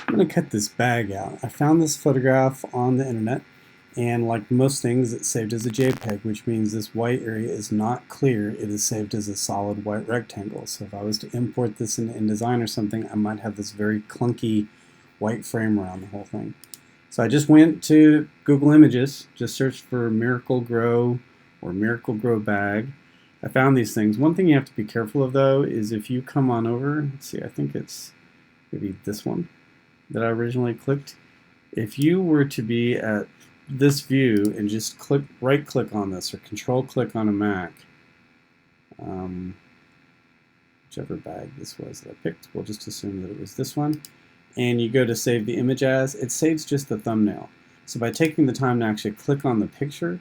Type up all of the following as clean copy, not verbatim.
I'm going to cut this bag out. I found this photograph on the internet, and like most things, it's saved as a JPEG, which means this white area is not clear. It is saved as a solid white rectangle. So if I was to import this into InDesign or something, I might have this very clunky white frame around the whole thing. So I just went to Google Images, just searched for Miracle-Gro or Miracle-Gro bag. I found these things. One thing you have to be careful of, though, is if you come on over, let's see, I think it's maybe this one that I originally clicked. If you were to be at this view and just right click on this or control click on a Mac, whichever bag this was that I picked, we'll just assume that it was this one, and you go to save the image as, it saves just the thumbnail. So by taking the time to actually click on the picture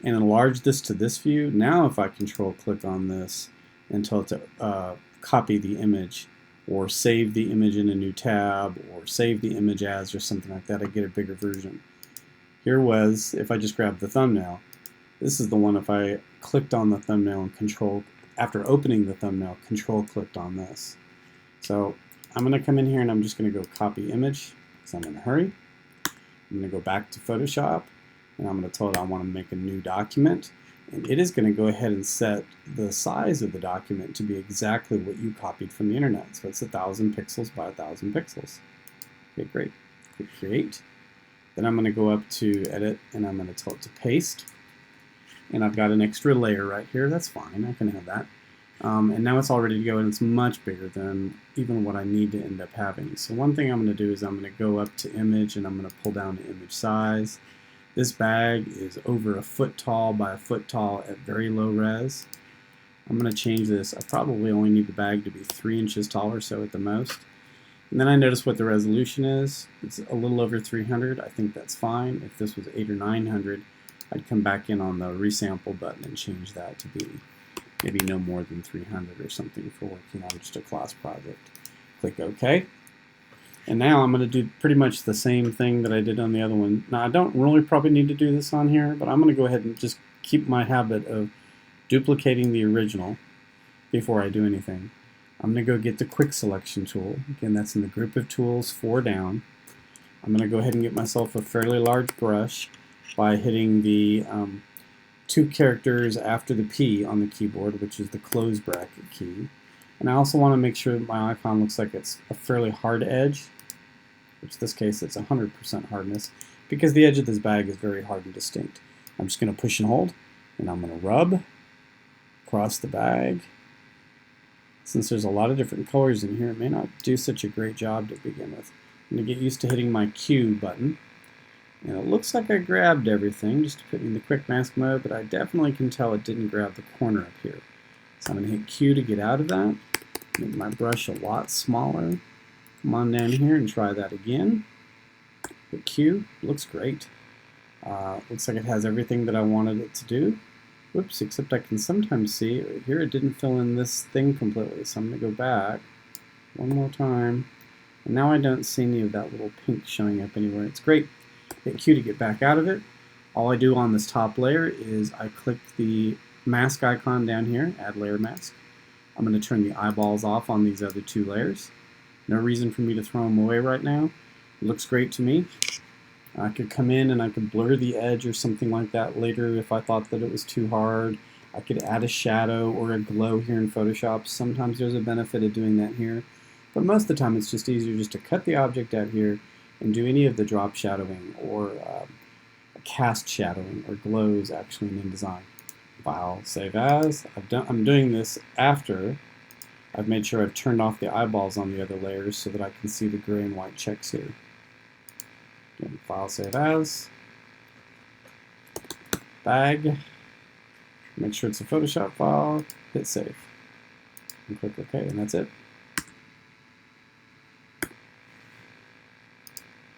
and enlarge this to this view, now if I control click on this and tell it to copy the image, or save the image in a new tab, or save the image as, or something like that, I get a bigger version. Here was, if I just grab the thumbnail, this is the one if I clicked on the thumbnail and after opening the thumbnail, control clicked on this. So I'm going to come in here and I'm just going to go copy image, because I'm in a hurry. I'm going to go back to Photoshop, and I'm going to tell it I want to make a new document. And it is going to go ahead and set the size of the document to be exactly what you copied from the internet. So it's 1,000 pixels by 1,000 pixels. Okay, great. Click Create. Then I'm going to go up to Edit, and I'm going to tell it to paste. And I've got an extra layer right here. That's fine. I can have that. And now it's all ready to go, and it's much bigger than even what I need to end up having. So one thing I'm going to do is I'm going to go up to Image, and I'm going to pull down the image size. This bag is over 1 foot tall by 1 foot tall at very low res. I'm going to change this. I probably only need the bag to be 3 inches tall or so at the most. And then I notice what the resolution is. It's a little over 300. I think that's fine. If this was 800 or 900, I'd come back in on the resample button and change that to be maybe no more than 300 or something for working on just a class project. Click OK. And now I'm going to do pretty much the same thing that I did on the other one. Now I don't really probably need to do this on here, but I'm going to go ahead and just keep my habit of duplicating the original before I do anything. I'm going to go get the Quick Selection tool. Again, that's in the group of tools 4 down. I'm going to go ahead and get myself a fairly large brush by hitting the 2 characters after the P on the keyboard, which is the close bracket key. And I also want to make sure that my icon looks like it's a fairly hard edge, which in this case it's 100% hardness, because the edge of this bag is very hard and distinct. I'm just going to push and hold, and I'm going to rub across the bag. Since there's a lot of different colors in here, it may not do such a great job to begin with. I'm going to get used to hitting my Q button. And it looks like I grabbed everything just to put me in the quick mask mode, but I definitely can tell it didn't grab the corner up here. So I'm going to hit Q to get out of that. Make my brush a lot smaller. Come on down here and try that again. Hit Q. Looks great. Looks like it has everything that I wanted it to do. Whoops, except I can sometimes see right here it didn't fill in this thing completely. So I'm going to go back one more time. And now I don't see any of that little pink showing up anywhere. It's great. Hit Q to get back out of it. All I do on this top layer is I click the mask icon down here, add layer mask. I'm going to turn the eyeballs off on these other 2 layers. No reason for me to throw them away right now. It looks great to me. I could come in and I could blur the edge or something like that later if I thought that it was too hard. I could add a shadow or a glow here in Photoshop. Sometimes there's a benefit of doing that here. But most of the time it's just easier just to cut the object out here and do any of the drop shadowing or cast shadowing or glows actually in InDesign. File, save as. I'm doing this after I've made sure I've turned off the eyeballs on the other layers so that I can see the gray and white checks here. Again, file, save as. Bag. Make sure it's a Photoshop file. Hit save. And click OK, and that's it.